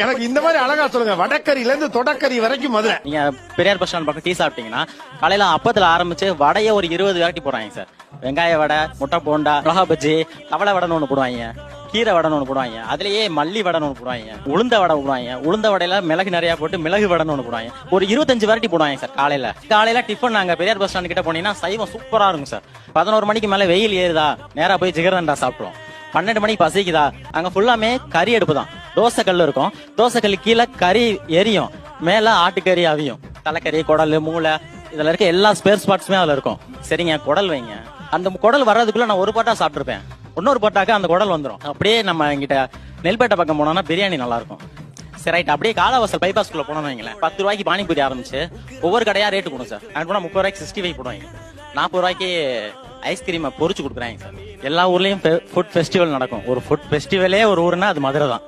எனக்கு இந்த மாதிரி அழகா சொல்லுங்க. வடக்கரியில இருந்து தொடக்கரி வரைக்கும் மதுரை. நீங்க பெரியார் பஸ் ஸ்டாண்ட் பக்கம் டீ சாப்பிட்டீங்கன்னா காலையில அப்பத்துல ஆரம்பிச்சு வடையே ஒரு 20 வெரைட்டி போடுறாங்க சார். வெங்காய வடை, முட்டை போண்டா, மிளகா பஜ்ஜி, தவளை வடைன்னு ஒண்ணு போடுவாங்க, கீரை வடைன்னு ஒண்ணு போடுவாங்க, அதுலயே மல்லி வடைன்னு ஒண்ணு போடுவாங்க, உளுந்த வடை போடுவாங்க, உளுந்த வடையில மிளகு நிறைய போட்டு மிளகு வடைன்னு ஒண்ணு போடுவாங்க. ஒரு 25 வெரைட்டி போடுவாங்க சார் காலையில டிஃபன். நாங்க பெரியார் பஸ் ஸ்டாண்ட் கிட்ட போனீங்கன்னா சைவம் சூப்பரா இருக்கும் சார். 11 மணிக்கு மேல வெயில் ஏறுதா நேரா போய் ஜிகர்தண்டா சாப்பிடுவோம். 12 மணிக்கு பசிக்குதா அங்க ஃபுல்லாமே கறி அடுப்பு தான். தோசை கல் இருக்கும், தோசை கல்லு கீழே கறி எரியும், மேல ஆட்டுக்கறி அவியும். தலைக்கறி, குடல், மூளை, இதுல இருக்க எல்லா ஸ்பேர் ஸ்பாட்ஸுமே அதுல இருக்கும். சரிங்க, குடல் வைங்க. அந்த குடல் வர்றதுக்குள்ள நான் ஒரு பாட்டா சாப்பிட்டுருப்பேன். இன்னொரு பாட்டாக்க அந்த குடல் வந்துடும். அப்படியே நம்ம எங்கிட்ட நெல்பேட்டை பக்கம் போனோம்னா பிரியாணி நல்லா இருக்கும். சரி ரைட், அப்படியே காலவாசல் பைபாஸ்குள்ள போனோம்னு வைங்களேன், 10 ரூபாய்க்கு பானிபூரி ஆரம்பிச்சு ஒவ்வொரு கடையா ரேட்டு போடும் சார். அங்க போனா 30 ரூபாய்க்கு 65 போடுவாங்க, 40 ரூபாய்க்கு ஐஸ்கிரீமை பொரிச்சு கொடுக்குறாங்க சார். எல்லா ஊர்லயும் ஃபுட் ஃபெஸ்டிவல் நடக்கும். ஒரு ஃபுட் ஃபெஸ்டிவலே ஒரு ஊருன்னா அது மதுரை தான்.